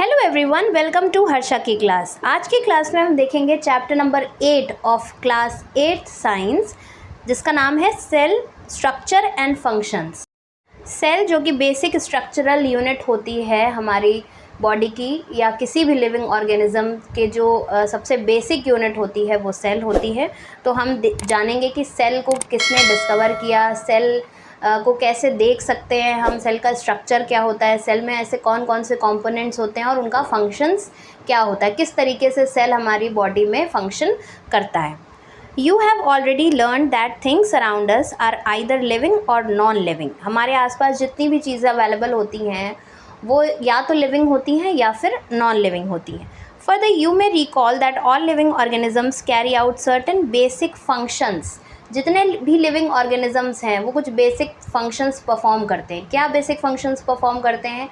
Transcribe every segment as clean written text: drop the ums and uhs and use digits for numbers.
Hello everyone, welcome to Harsha की class. आज की क्लास में हम देखेंगे chapter number 8 of class 8 science, जिसका नाम है cell structure and functions. Cell जो कि बेसिक स्ट्रक्चरल यूनिट होती है हमारी बॉडी की या किसी भी लिविंग ऑर्गेनिज्म के जो सबसे बेसिक यूनिट होती है वो सेल होती है। तो हम जानेंगे कि सेल को किसने डिस्कवर किया, सेल को कैसे देख सकते हैं हम, सेल का स्ट्रक्चर क्या होता है, सेल में ऐसे कौन कौन से कंपोनेंट्स होते हैं और उनका फंक्शंस क्या होता है, किस तरीके से सेल हमारी बॉडी में फंक्शन करता है। You have already learned that things around us are either living or non-living। हमारे आसपास जितनी भी चीज़ें अवेलेबल होती हैं वो या तो लिविंग होती हैं या फिर नॉन लिविंग होती हैं। Further, you may recall that all living organisms carry out certain basic functions। जितने भी लिविंग ऑर्गेनिजम्स हैं वो कुछ बेसिक फंक्शंस परफॉर्म करते हैं। क्या बेसिक फंक्शंस परफॉर्म करते हैं?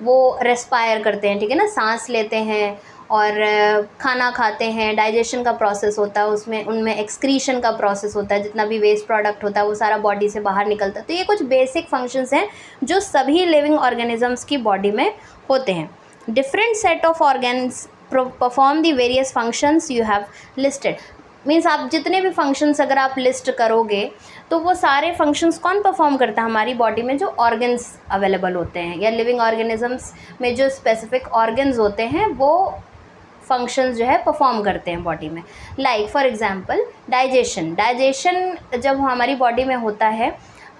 वो रेस्पायर करते हैं, ठीक है ना, सांस लेते हैं और खाना खाते हैं, डाइजेशन का प्रोसेस होता है उसमें, उनमें एक्सक्रीशन का प्रोसेस होता है, जितना भी वेस्ट प्रोडक्ट होता है वो सारा बॉडी से बाहर निकलता है। तो ये कुछ बेसिक फंक्शंस हैं जो सभी लिविंग ऑर्गेनिजम्स की बॉडी में होते हैं। Different set of organs perform the various functions you have listed. Means आप जितने भी फंक्शंस अगर आप लिस्ट करोगे तो वो सारे फंक्शंस कौन परफॉर्म करता है हमारी बॉडी में? जो ऑर्गन्स अवेलेबल होते हैं या लिविंग ऑर्गेनिजम्स में जो स्पेसिफिक ऑर्गन्स होते हैं वो फंक्शंस जो है परफॉर्म करते हैं बॉडी में। Like for example digestion. Digestion जब हमारी बॉडी में होता है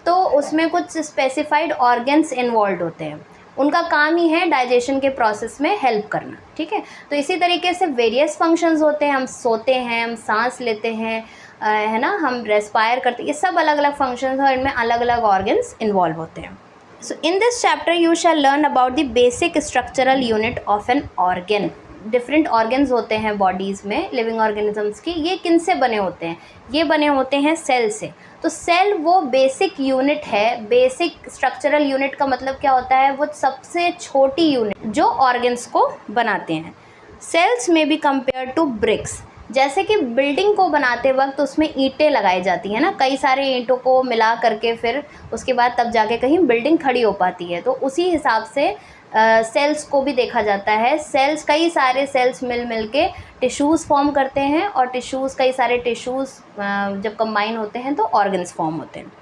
तो उसमें कुछ स्पेसिफाइड ऑर्गन्स इन्वॉल्व होते हैं, उनका काम ही है डाइजेशन के प्रोसेस में हेल्प करना, ठीक है। तो इसी तरीके से वेरियस फंक्शंस होते हैं, हम सोते हैं, हम सांस लेते हैं, है ना, हम रेस्पायर करते हैं, ये सब अलग अलग फंक्शंस हैं और इनमें अलग अलग ऑर्गन्स इन्वॉल्व होते हैं। So in this chapter you shall learn about the basic structural unit of an organ. Different organs होते हैं बॉडीज़ में लिविंग ऑर्गेनिजम्स की। ये किन से बने होते हैं? ये बने होते हैं सेल से। तो सेल वो बेसिक यूनिट है। बेसिक स्ट्रक्चरल यूनिट का मतलब क्या होता है? वो सबसे छोटी यूनिट जो ऑर्गन्स को बनाते हैं। सेल्स में बी कंपेयर टू ब्रिक्स। जैसे कि बिल्डिंग को बनाते वक्त उसमें ईंटें लगाई जाती हैं ना, कई सारे ईंटों को मिला करके फिर उसके बाद तब जाके कहीं बिल्डिंग खड़ी हो पाती है। तो उसी हिसाब से सेल्स को भी देखा जाता है। सेल्स, कई सारे सेल्स मिल के टिश्यूज़ फॉर्म करते हैं और टिश्यूज़, कई सारे टिश्यूज़ जब कंबाइन होते हैं तो ऑर्गन्स फॉर्म होते हैं।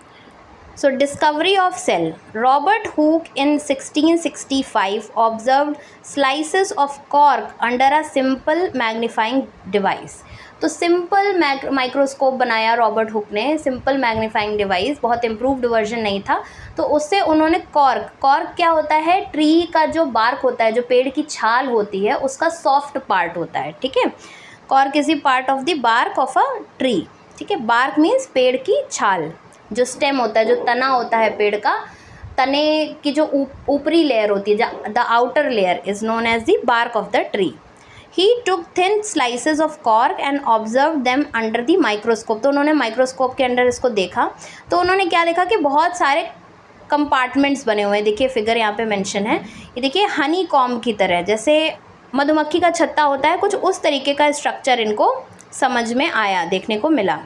So discovery of cell. Robert Hooke in 1665 observed slices of cork under a simple magnifying device. तो सिंपल माइक्रोस्कोप बनाया रॉबर्ट हुक ने, सिंपल मैग्नीफाइंग डिवाइस, बहुत इम्प्रूव्ड वर्जन नहीं था। तो उससे उन्होंने कॉर्क क्या होता है? ट्री का जो बार्क होता है, जो पेड़ की छाल होती है, उसका सॉफ्ट पार्ट होता है, ठीक है। Cork is the part of the bark of a tree, ठीक है। बार्क मीन्स पेड़ की छाल, जो स्टेम होता है, जो तना होता है पेड़ का, तने की जो ऊपरी लेयर होती है, the outer layer is known as the bark of the tree. He took thin slices of cork and observed them under the microscope। तो उन्होंने माइक्रोस्कोप के अंदर इसको देखा। तो उन्होंने क्या देखा कि बहुत सारे कंपार्टमेंट्स बने हुए हैं। देखिए फिगर यहाँ पे मेंशन है, ये देखिए हनी कॉम्ब की तरह, जैसे मधुमक्खी का छत्ता होता है, कुछ उस तरीके का स्ट्रक्चर इनको समझ में आया, देखने को मिला।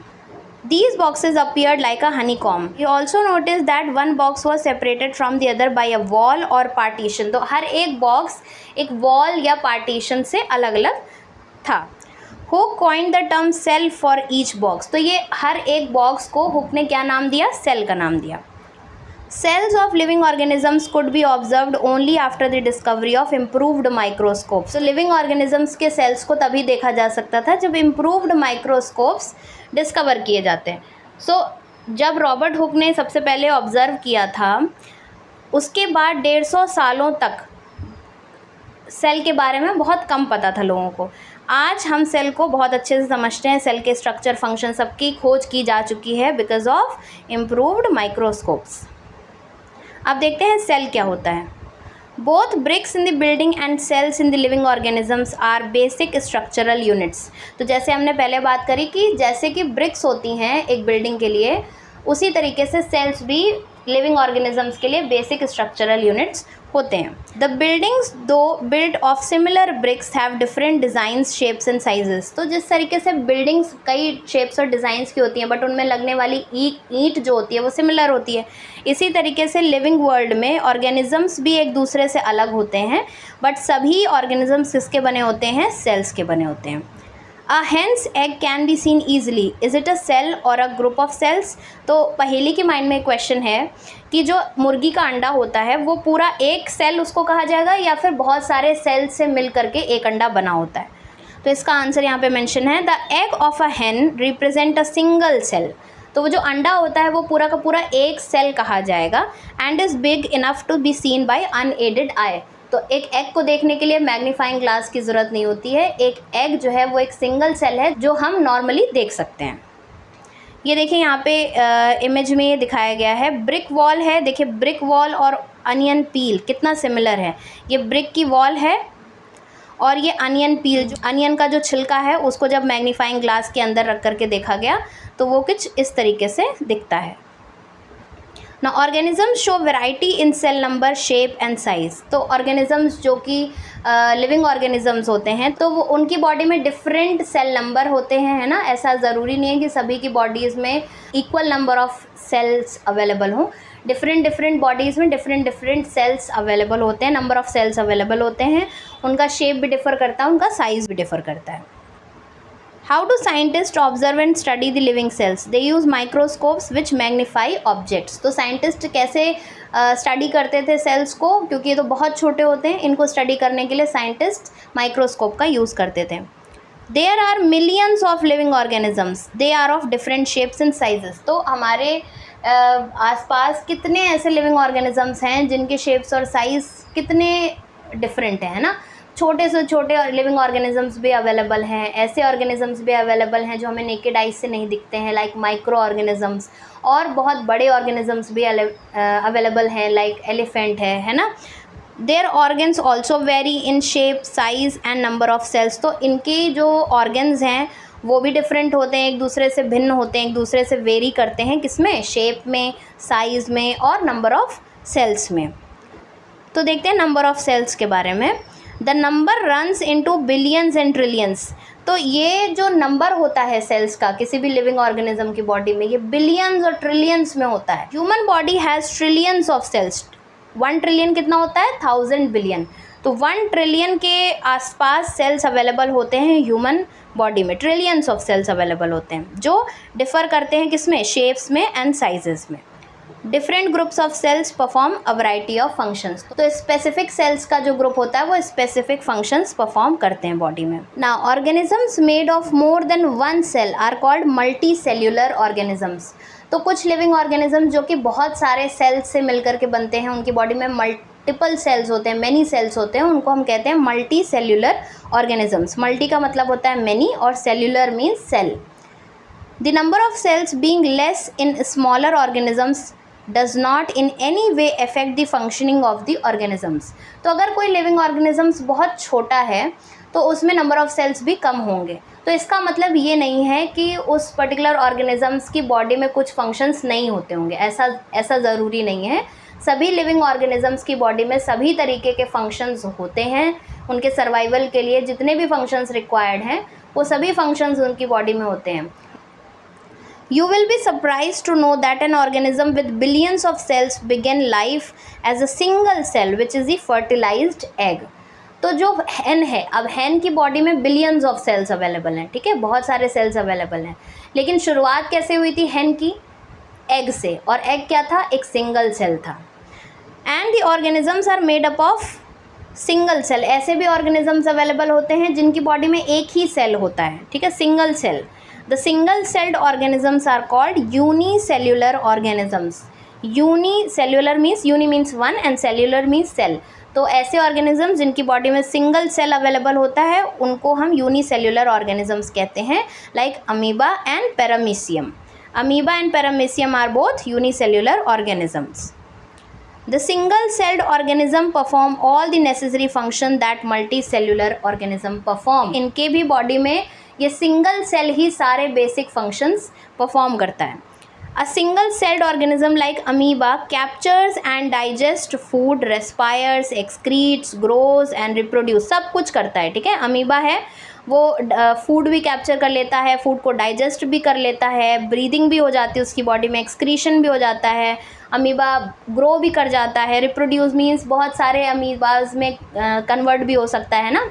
These boxes appeared like a honeycomb। He also noticed that one box was separated from the other by a wall or partition। तो हर एक बॉक्स एक वॉल या पार्टीशन से अलग अलग था। Hook coined the term cell for each box। तो ये हर एक बॉक्स को हुक ने क्या नाम दिया? सेल का नाम दिया। Cells of living organisms could be observed only after the discovery of improved microscopes। So living organisms के cells को तभी देखा जा सकता था जब improved microscopes डिस्कवर किए जाते हैं। जब रॉबर्ट हुक ने सबसे पहले ऑब्ज़र्व किया था, उसके बाद 150 सालों तक सेल के बारे में बहुत कम पता था लोगों को। आज हम सेल को बहुत अच्छे से समझते हैं। सेल के स्ट्रक्चर, फंक्शन, सबकी खोज की जा चुकी है बिकॉज ऑफ इम्प्रूव्ड माइक्रोस्कोप्स। अब देखते हैं सेल क्या होता है। Both bricks in the building and cells in the living organisms are basic structural units. तो जैसे हमने पहले बात करी कि जैसे कि ब्रिक्स होती हैं एक बिल्डिंग के लिए, उसी तरीके से सेल्स भी लिविंग ऑर्गेनिजम्स के लिए बेसिक स्ट्रक्चरल यूनिट्स होते हैं। The buildings though built of similar bricks have different designs, shapes and sizes. तो जिस तरीके से बिल्डिंग्स कई शेप्स और डिज़ाइंस की होती हैं बट उनमें लगने वाली ईंट जो होती है वो सिमिलर होती है, इसी तरीके से लिविंग वर्ल्ड में ऑर्गेनिजम्स भी एक दूसरे से अलग होते हैं, बट सभी ऑर्गेनिजम्स किसके बने होते हैं? सेल्स के बने होते हैं। A hen's egg can be seen easily. Is it a cell or a group of cells? तो पहेली के माइंड में एक क्वेश्चन है कि जो मुर्गी का अंडा होता है वो पूरा एक सेल उसको कहा जाएगा या फिर बहुत सारे सेल से मिल करके एक अंडा बना होता है? तो इसका आंसर यहाँ पे मेंशन है, the egg of a hen represent a single cell. तो वो जो अंडा होता है वो पूरा का पूरा एक सेल कहा जाएगा, and is big enough to be seen by unaided eye. तो एक एग को देखने के लिए मैग्नीफाइंग ग्लास की ज़रूरत नहीं होती है। एक एग जो है वो एक सिंगल सेल है जो हम नॉर्मली देख सकते हैं। ये देखिए यहाँ पे इमेज में ये दिखाया गया है, ब्रिक वॉल है। देखिए ब्रिक वॉल और अनियन पील कितना सिमिलर है। ये ब्रिक की वॉल है और ये अनियन पील, जो अनियन का जो छिलका है उसको जब मैग्नीफाइंग ग्लास के अंदर रख करके देखा गया तो वो कुछ इस तरीके से दिखता है। ना organisms show variety in cell number, shape and size. तो ऑर्गेनिजम्स जो कि लिविंग ऑर्गेनिजम्स होते हैं तो वो उनकी बॉडी में डिफरेंट सेल नंबर होते हैं, है ना। ऐसा ज़रूरी नहीं है कि सभी की बॉडीज़ में equal number of cells available हों। डिफरेंट बॉडीज़ में डिफरेंट सेल्स अवेलेबल होते हैं, नंबर ऑफ सेल्स अवेलेबल होते हैं। उनका शेप भी डिफ़र करता है, उनका साइज़ भी डिफ़र करता है। How do scientists observe and study the living cells? They use microscopes which magnify objects. तो साइंटिस्ट कैसे स्टडी करते थे सेल्स को? क्योंकि ये तो बहुत छोटे होते हैं, इनको स्टडी करने के लिए साइंटिस्ट माइक्रोस्कोप का यूज़ करते थे। There are millions of living organisms. They are of different shapes and sizes. तो हमारे आसपास कितने ऐसे लिविंग ऑर्गेनिजम्स हैं जिनके शेप्स और साइज़ कितने डिफरेंट हैं, है ना। छोटे से छोटे लिविंग ऑर्गेनिजम्स भी अवेलेबल हैं, ऐसे ऑर्गेनिजम्स भी अवेलेबल हैं जो हमें नेकेड आइज से नहीं दिखते हैं, लाइक माइक्रो ऑर्गेनिजम्स। और बहुत बड़े ऑर्गेनिजम्स भी अवेलेबल हैं, लाइक एलिफेंट है ना। Their organs also vary in shape, size and number of cells. तो इनके जो ऑर्गन्स हैं वो भी डिफरेंट होते हैं, एक दूसरे से भिन्न होते हैं, एक दूसरे से वेरी करते हैं। किसमें? शेप में, साइज़ में और नंबर ऑफ सेल्स में। तो देखते हैं नंबर ऑफ सेल्स के बारे में। The number runs into billions and trillions. तो ये जो नंबर होता है सेल्स का किसी भी लिविंग ऑर्गेनिज्म की बॉडी में, ये बिलियंस और ट्रिलियंस में होता है। Human body has trillions of cells. 1 trillion कितना होता है? 1000 बिलियन। तो 1 ट्रिलियन के आसपास सेल्स अवेलेबल होते हैं ह्यूमन बॉडी में। ट्रिलियंस ऑफ सेल्स अवेलेबल होते हैं जो डिफ़र करते हैं किसमें? शेप्स में एंड साइजेस में। Different groups of cells perform a variety of functions. तो स्पेसिफिक सेल्स का जो ग्रुप होता है वो स्पेसिफिक फंक्शंस परफॉर्म करते हैं बॉडी में। ना organisms made of more than 1 cell are called multicellular organisms. तो कुछ लिविंग ऑर्गेनिज्म जो कि बहुत सारे सेल्स से मिलकर के बनते हैं, उनकी बॉडी में मल्टीपल सेल्स होते हैं, मैनी सेल्स होते हैं, उनको हम कहते हैं मल्टी सेल्यूलर ऑर्गेनिजम्स। मल्टी का मतलब होता है मैनी और cellular means cell. The number of cells being less in smaller organisms does not in any way affect the functioning of the organisms। तो अगर कोई लिविंग ऑर्गेनिजम्स बहुत छोटा है तो उसमें नंबर ऑफ सेल्स भी कम होंगे। तो इसका मतलब ये नहीं है कि उस पर्टिकुलर ऑर्गेनिजम्स की बॉडी में कुछ फंक्शंस नहीं होते होंगे, ऐसा ज़रूरी नहीं है। सभी लिविंग ऑर्गेनिजम्स की बॉडी में सभी तरीके के फंक्शंस होते हैं। उनके सर्वाइवल के लिए जितने भी फंक्शंस रिक्वायर्ड हैं वो सभी फंक्शंस उनकी बॉडी में होते हैं। You will be surprised to know that an organism with billions of cells began life as a single cell which is the fertilized egg। तो जो hen है, अब hen की बॉडी में बिलियंस ऑफ सेल्स अवेलेबल हैं, ठीक है, बहुत सारे सेल्स अवेलेबल हैं। लेकिन शुरुआत कैसे हुई थी hen की? एग से, और एग क्या था? एक सिंगल सेल था। And the organisms are made up of single cell. ऐसे भी ऑर्गेनिजम्स अवेलेबल होते हैं जिनकी बॉडी में एक ही सेल होता है, ठीक है, single cell. The single-celled organisms are called unicellular organisms। Unicellular means uni means one and cellular means cell। तो ऐसे organisms जिनकी बॉडी में सिंगल सेल अवेलेबल होता है उनको हम यूनिसेल्युलर organisms कहते हैं, like amoeba and paramecium। Amoeba and paramecium are both unicellular organisms। The single-celled organism perform all the necessary function that multicellular organism perform। इनके भी बॉडी में ये सिंगल सेल ही सारे बेसिक फंक्शंस परफॉर्म करता है। A single celled organism like amoeba captures and digests food, respires, excretes, grows and reproduce, सब कुछ करता है, ठीक है। अमीबा है वो फूड भी कैप्चर कर लेता है, फूड को डाइजेस्ट भी कर लेता है, ब्रीदिंग भी हो जाती है उसकी बॉडी में, एक्सक्रीशन भी हो जाता है, अमीबा ग्रो भी कर जाता है, रिप्रोड्यूस मीन्स बहुत सारे अमीबाज में कन्वर्ट भी हो सकता है ना।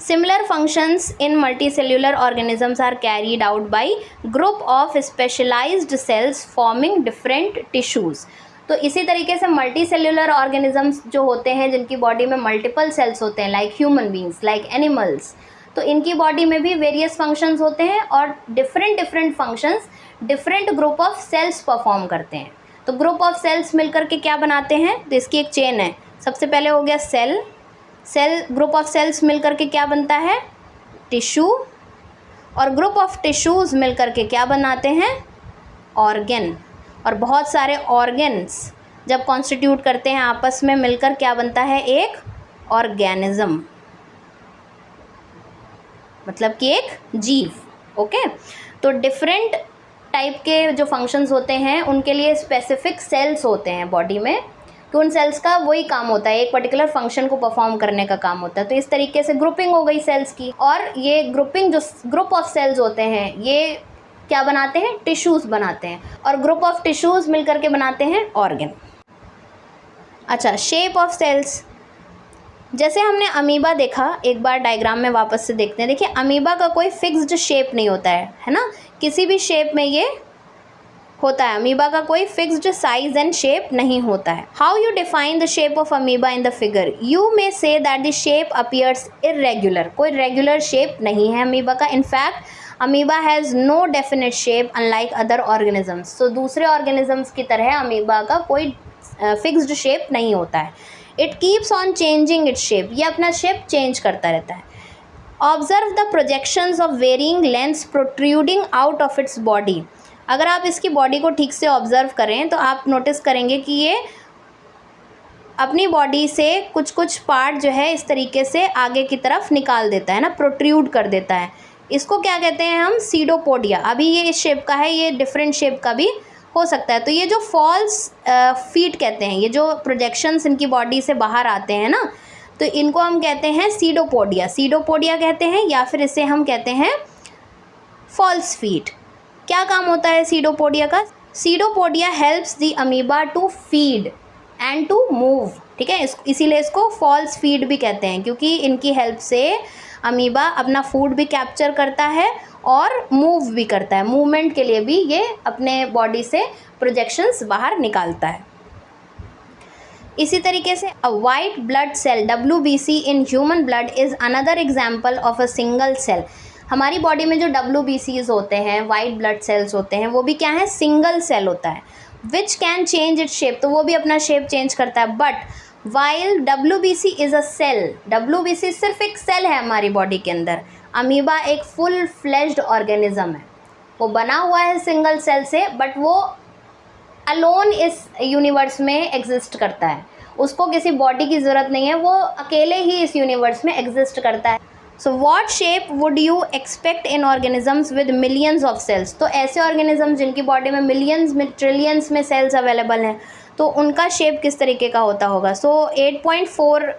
Similar functions in multicellular organisms are carried out by group of specialized cells forming different tissues। तो इसी तरीके से मल्टी सेल्यूलर ऑर्गेनिजम्स जो होते हैं जिनकी बॉडी में मल्टीपल सेल्स होते हैं, like human beings, like animals, तो इनकी बॉडी में भी वेरियस फंक्शंस होते हैं और different functions different group of cells perform करते हैं। तो ग्रुप ऑफ सेल्स मिलकर के क्या बनाते हैं, तो इसकी एक चेन है। सबसे पहले हो गया सेल, ग्रुप ऑफ सेल्स मिलकर के क्या बनता है, टिश्यू, और ग्रुप ऑफ टिश्यूज़ मिलकर के क्या बनाते हैं, ऑर्गन। और बहुत सारे ऑर्गन्स जब कॉन्स्टिट्यूट करते हैं आपस में मिलकर क्या बनता है, एक ऑर्गेनिज्म, मतलब कि एक जीव। ओके, तो डिफरेंट टाइप के जो फंक्शंस होते हैं उनके लिए स्पेसिफिक सेल्स होते हैं बॉडी में, तो उन सेल्स का वही काम होता है, एक पर्टिकुलर फंक्शन को परफॉर्म करने का काम होता है। तो इस तरीके से ग्रुपिंग हो गई सेल्स की, और ये ग्रुपिंग जो ग्रुप ऑफ सेल्स होते हैं ये क्या बनाते हैं, टिश्यूज़ बनाते हैं, और ग्रुप ऑफ टिश्यूज़ मिलकर के बनाते हैं ऑर्गन। अच्छा, शेप ऑफ सेल्स, जैसे हमने अमीबा देखा, एक बार डायग्राम में वापस से देखते हैं। देखिए अमीबा का कोई फिक्स्ड शेप नहीं होता है ना, किसी भी शेप में ये होता है, अमीबा का कोई फिक्स्ड साइज एंड शेप नहीं होता है। How you define the shape of amoeba in the figure, you may say that the shape appears irregular, कोई रेगुलर शेप नहीं है अमीबा का। In fact amoeba has no definite shape unlike other organisms, तो दूसरे organisms की तरह amoeba का कोई फिक्स्ड शेप नहीं होता है। It keeps on changing its shape, ये अपना शेप चेंज करता रहता है। Observe the projections of varying lengths protruding out of its body, अगर आप इसकी बॉडी को ठीक से ऑब्जर्व करें तो आप नोटिस करेंगे कि ये अपनी बॉडी से कुछ कुछ पार्ट जो है इस तरीके से आगे की तरफ निकाल देता है ना, प्रोट्रूड कर देता है। इसको क्या कहते हैं हम, सीडोपोडिया। अभी ये इस शेप का है, ये डिफरेंट शेप का भी हो सकता है। तो ये जो फॉल्स फीट कहते हैं, ये जो प्रोजेक्शंस इनकी बॉडी से बाहर आते हैं ना, तो इनको हम कहते हैं सीडोपोडिया, सीडोपोडिया कहते हैं, या फिर इसे हम कहते हैं फॉल्स फीट। क्या काम होता है सीडोपोडिया का, pseudopodia helps the amoeba to feed and to move, ठीक है, इसीलिए इसको फॉल्स फीड भी कहते हैं, क्योंकि इनकी हेल्प से अमीबा अपना फूड भी कैप्चर करता है और मूव भी करता है, मूवमेंट के लिए भी ये अपने बॉडी से प्रोजेक्शंस बाहर निकालता है। इसी तरीके से a white blood cell WBC in human blood is another example of a single cell. हमारी बॉडी में जो WBCs होते हैं, वाइट ब्लड सेल्स होते हैं, वो भी क्या है, सिंगल सेल होता है, which can change its shape, तो वो भी अपना शेप चेंज करता है। But while WBC is a cell, WBC सिर्फ एक सेल है हमारी बॉडी के अंदर, अमीबा एक फुल फ्लेज्ड ऑर्गेनिज्म है, वो बना हुआ है सिंगल सेल से, बट वो अलोन इस यूनिवर्स में एग्जिस्ट करता है, उसको किसी बॉडी की ज़रूरत नहीं है, वो अकेले ही इस यूनिवर्स में एग्जिस्ट करता है। So what shape would you expect in organisms with millions of cells, तो ऐसे ऑर्गेनिज्म जिनकी बॉडी में मिलियंस में ट्रिलियंस में सेल्स अवेलेबल हैं, तो उनका शेप किस तरीके का होता होगा। सो 8.4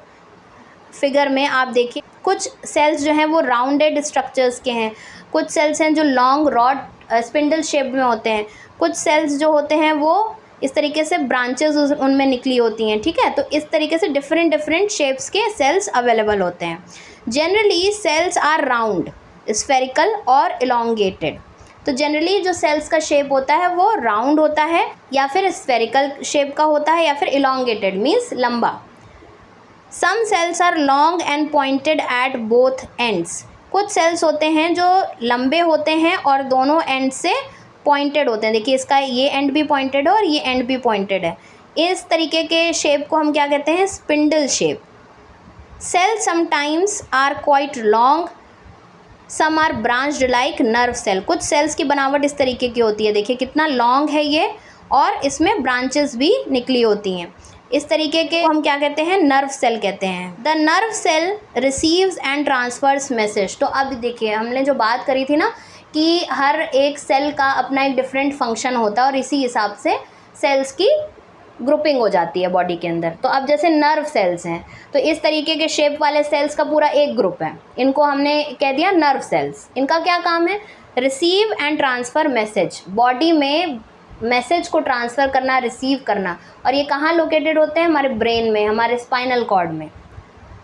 फिगर में आप देखिए, कुछ सेल्स जो हैं वो राउंडेड स्ट्रक्चर्स के हैं, कुछ सेल्स हैं जो लॉन्ग रॉड स्पिंडल शेप में होते हैं, कुछ सेल्स जो होते हैं वो इस तरीके से ब्रांचेस उनमें निकली होती हैं, ठीक है। तो इस तरीके से डिफरेंट शेप्स के सेल्स अवेलेबल होते हैं। Generally cells are round, spherical और इलोंगेटेड, तो जनरली जो सेल्स का शेप होता है वो राउंड होता है, या फिर स्फेरिकल शेप का होता है, या फिर इलोंगेटेड मीन्स लंबा। Some cells are long and pointed at both ends, कुछ सेल्स होते हैं जो लंबे होते हैं और दोनों एंड से पॉइंटेड होते हैं। देखिए इसका ये एंड भी पॉइंटेड है और ये एंड भी पॉइंटेड है, इस तरीके के शेप को हम क्या कहते हैं, spindle shape. Cell sometimes are quite long, some are branched like nerve cell, कुछ सेल्स की बनावट इस तरीके की होती है, देखिए कितना लॉन्ग है ये, और इसमें ब्रांचेस भी निकली होती हैं, इस तरीके के हम क्या कहते हैं, नर्व सेल कहते हैं। The nerve cell receives and transfers message, तो अब देखिए हमने जो बात करी थी ना कि हर एक सेल का अपना एक डिफरेंट फंक्शन होता है और इसी हिसाब से सेल्स की ग्रुपिंग हो जाती है बॉडी के अंदर। तो अब जैसे नर्व सेल्स हैं, तो इस तरीके के शेप वाले सेल्स का पूरा एक ग्रुप है, इनको हमने कह दिया नर्व सेल्स। इनका क्या काम है? Receive and transfer message, body में मैसेज को ट्रांसफ़र करना, रिसीव करना। और ये कहाँ लोकेटेड होते हैं? हमारे ब्रेन में, हमारे स्पाइनल कॉर्ड में।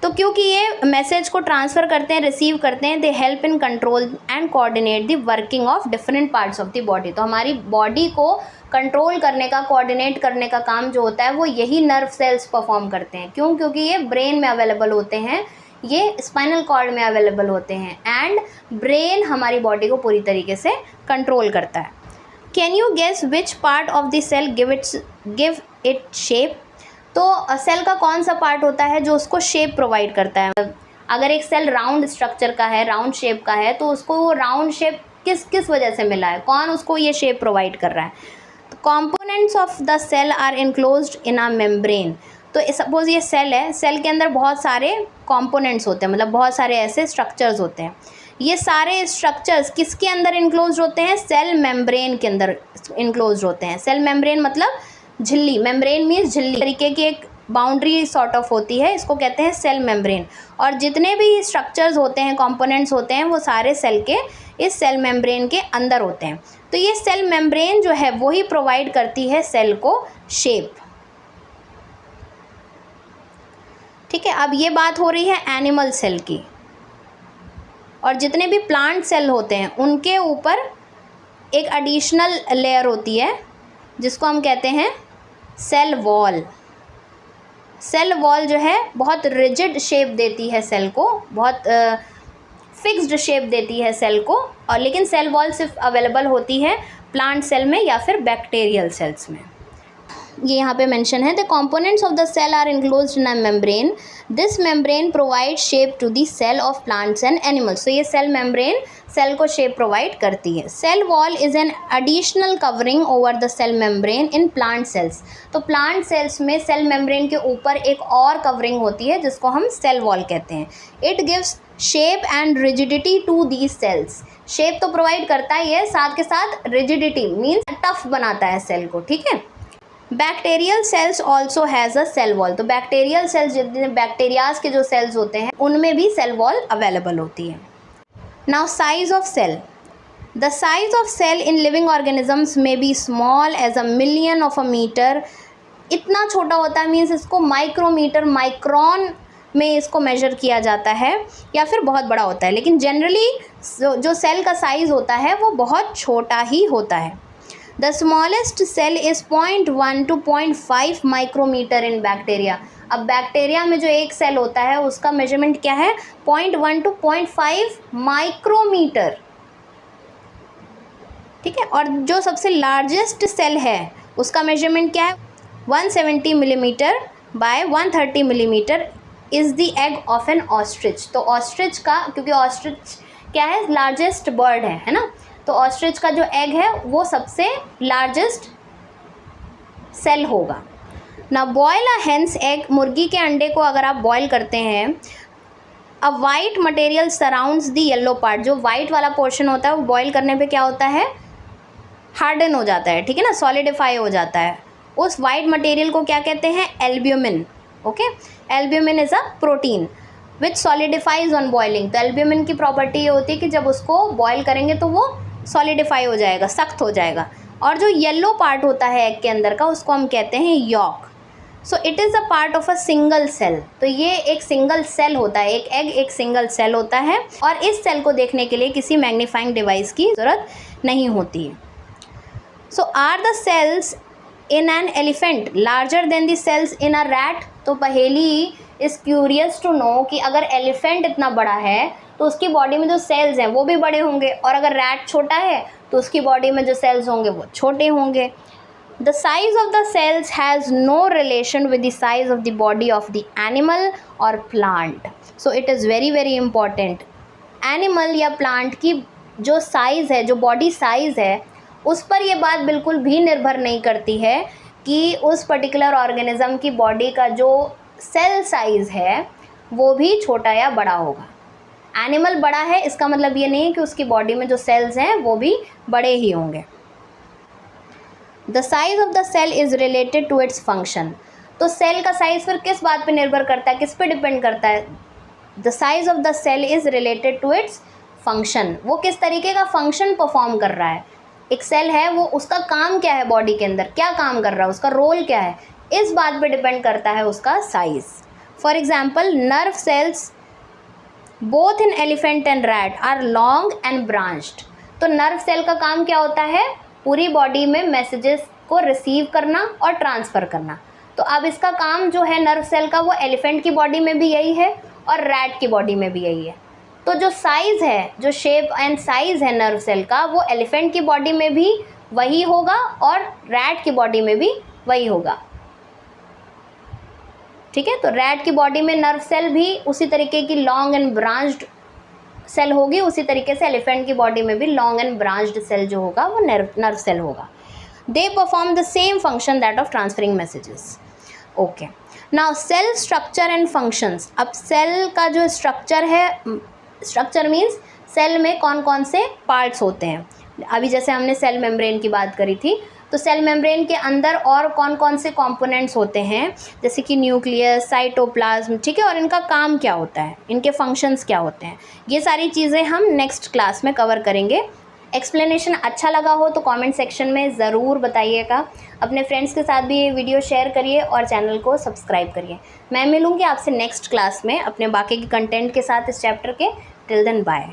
तो क्योंकि ये मैसेज को ट्रांसफ़र करते हैं, रिसीव करते हैं, they help in control and coordinate the working of different parts of the body. तो हमारी बॉडी को कंट्रोल करने का, कोऑर्डिनेट करने का काम जो होता है वो यही नर्व सेल्स परफॉर्म करते हैं। क्यों? क्योंकि ये ब्रेन में अवेलेबल होते हैं, ये स्पाइनल कॉर्ड में अवेलेबल होते हैं, एंड ब्रेन हमारी बॉडी को पूरी तरीके से कंट्रोल करता है। Can you guess which part of the cell give it shape? तो सेल का कौन सा पार्ट होता है जो उसको शेप प्रोवाइड करता है? अगर एक सेल राउंड स्ट्रक्चर का है, राउंड शेप का है, तो उसको वो राउंड शेप किस वजह से मिला है? कौन उसको ये शेप प्रोवाइड कर रहा है? तो components of the cell are enclosed in a membrane. तो सपोज ये सेल है, सेल के अंदर बहुत सारे कंपोनेंट्स होते हैं, मतलब बहुत सारे ऐसे स्ट्रक्चर्स होते हैं। ये सारे स्ट्रक्चर्स किसके अंदर इनक्लोज होते हैं? सेल मेम्ब्रेन के अंदर इनक्लोज होते हैं। सेल मेम्ब्रेन मतलब झिल्ली, मेम्ब्रेन मीन्स झिल्ली तरीके की एक बाउंड्री सॉर्ट ऑफ होती है, इसको कहते हैं सेल मेम्ब्रेन। और जितने भी स्ट्रक्चर्स होते हैं, कंपोनेंट्स होते हैं, वो सारे सेल के इस सेल मेम्ब्रेन के अंदर होते हैं। तो ये सेल मेम्ब्रेन जो है वही प्रोवाइड करती है सेल को शेप। ठीक है, अब ये बात हो रही है एनिमल सेल की। और जितने भी प्लांट सेल होते हैं उनके ऊपर एक एडिशनल लेयर होती है जिसको हम कहते हैं सेल वॉल। सेल वॉल जो है बहुत रिजिड शेप देती है सेल को, बहुत फिक्स्ड शेप देती है सेल को। और लेकिन सेल वॉल सिर्फ अवेलेबल होती है प्लांट सेल में या फिर बैक्टीरियल सेल्स में। ये यहाँ पे मेंशन है, the components of the cell are enclosed in a membrane, this membrane provide shape to the cell of plants and animals. तो ये सेल मेम्ब्रेन सेल को शेप प्रोवाइड करती है। Cell wall is an additional covering over the cell membrane in plant cells. तो plant cells में cell membrane के ऊपर एक और कवरिंग होती है जिसको हम सेल वॉल कहते हैं। It gives shape and rigidity to these cells. Shape तो प्रोवाइड करता ही है, साथ के साथ रिजिडिटी मीन्स टफ बनाता है सेल को। ठीक है, bacterial cells also has a cell wall. तो बैक्टीरियल सेल्स, जितने बैक्टीरियाज के जो सेल्स होते हैं उनमें भी सेल वॉल अवेलेबल होती है। Now size of cell, the size of cell in living organisms में be small as a million of a metre. इतना छोटा होता है, मीन्स इसको माइक्रोमीटर, माइक्रॉन में इसको मेजर किया जाता है, या फिर बहुत बड़ा होता है। लेकिन जनरली जो सेल का साइज़ होता है वो बहुत छोटा ही होता है। The smallest cell is 0.1 to 0.5 micrometer in bacteria. अब बैक्टीरिया में जो एक सेल होता है उसका मेजरमेंट क्या है? 0.1 to 0.5 माइक्रोमीटर। ठीक है, और जो सबसे लार्जेस्ट सेल है उसका मेजरमेंट क्या है? 170 millimetre by 130 millimetre is the egg of N ostrich. तो ऑस्ट्रिच का, क्योंकि ऑस्ट्रिच क्या है? लार्जेस्ट बर्ड है ना, तो ऑस्ट्रिच का जो एग है वो सबसे लार्जेस्ट सेल होगा। ना बॉयल अ हेन्स एग, मुर्गी के अंडे को अगर आप बॉयल करते हैं, अ white material surrounds the yellow part. जो वाइट वाला पोर्शन होता है वो बॉयल करने पे क्या होता है? हार्डन हो जाता है। ठीक है ना, सॉलिडिफाई हो जाता है। उस वाइट मटेरियल को क्या कहते हैं? Albumin. Okay, albumin is a protein which solidifies on boiling. तो एल्ब्यूमिन की प्रॉपर्टी ये होती है कि जब उसको बॉयल करेंगे तो वो सॉलिडिफाई हो जाएगा, सख्त हो जाएगा। और जो येलो पार्ट होता है एग के अंदर का उसको हम कहते हैं yolk. So it is a part of a single cell. तो ये एक सिंगल सेल होता है, एक एग एक सिंगल सेल होता है। और इस सेल को देखने के लिए किसी मैग्नीफाइंग डिवाइस की ज़रूरत नहीं होती है। So are the cells in an elephant larger than the cells in a rat? तो पहेली इज़ क्यूरियस टू नो कि अगर एलिफेंट इतना बड़ा है तो उसकी बॉडी में जो सेल्स हैं वो भी बड़े होंगे, और अगर रैट छोटा है तो उसकी बॉडी में जो सेल्स होंगे वो छोटे होंगे। The size of the cells has no relation with the size of the body of the animal और plant. So it is very very important. Animal या प्लांट की जो साइज़ है, जो बॉडी साइज़ है, उस पर ये बात बिल्कुल भी निर्भर नहीं करती है कि उस पर्टिकुलर ऑर्गेनिज्म की बॉडी का जो सेल साइज़ है वो भी छोटा या बड़ा होगा। एनिमल बड़ा है इसका मतलब ये नहीं है कि उसकी बॉडी में जो सेल्स हैं वो भी बड़े ही होंगे। The size of the cell is related to its function. तो सेल का साइज़ फिर किस बात पे निर्भर करता है, किस पे डिपेंड करता है? The size of the cell is related to its function. वो किस तरीके का फंक्शन परफॉर्म कर रहा है। एक सेल है, वो उसका काम क्या है, बॉडी के अंदर क्या काम कर रहा है, उसका रोल क्या है, इस बात पे डिपेंड करता है उसका size. For example, nerve cells both in elephant and rat are long and branched. तो नर्व सेल का काम क्या होता है? पूरी बॉडी में मैसेजेस को रिसीव करना और ट्रांसफ़र करना। तो अब इसका काम जो है नर्व सेल का, वो एलिफेंट की बॉडी में भी यही है और रैट की बॉडी में भी यही है। तो जो साइज़ है, जो शेप एंड साइज़ है नर्व सेल का, वो एलिफेंट की बॉडी में भी वही होगा और रैट की बॉडी में भी वही होगा। ठीक है, तो रैट की बॉडी में नर्व सेल भी उसी तरीके की लॉन्ग एंड ब्रांच्ड सेल होगी, उसी तरीके से एलिफेंट की बॉडी में भी लॉन्ग एंड ब्रांच्ड सेल जो होगा वो नर्व सेल होगा। They perform the same function that of transferring messages. Okay, now cell structure and functions. अब सेल का जो स्ट्रक्चर है, स्ट्रक्चर मीन्स सेल में कौन कौन से पार्ट्स होते हैं। अभी जैसे हमने सेल मेम्ब्रेन की बात करी थी, तो सेल मेम्ब्रेन के अंदर और कौन कौन से कंपोनेंट्स होते हैं, जैसे कि न्यूक्लियस, साइटोप्लाज्म, ठीक है, और इनका काम क्या होता है, इनके फंक्शंस क्या होते हैं, ये सारी चीज़ें हम नेक्स्ट क्लास में कवर करेंगे। एक्सप्लेनेशन अच्छा लगा हो तो कमेंट सेक्शन में ज़रूर बताइएगा। अपने फ्रेंड्स के साथ भी ये वीडियो शेयर करिए और चैनल को सब्सक्राइब करिए। मैं मिलूँगी आपसे नेक्स्ट क्लास में अपने बाकी के कंटेंट के साथ इस चैप्टर के। Till then bye.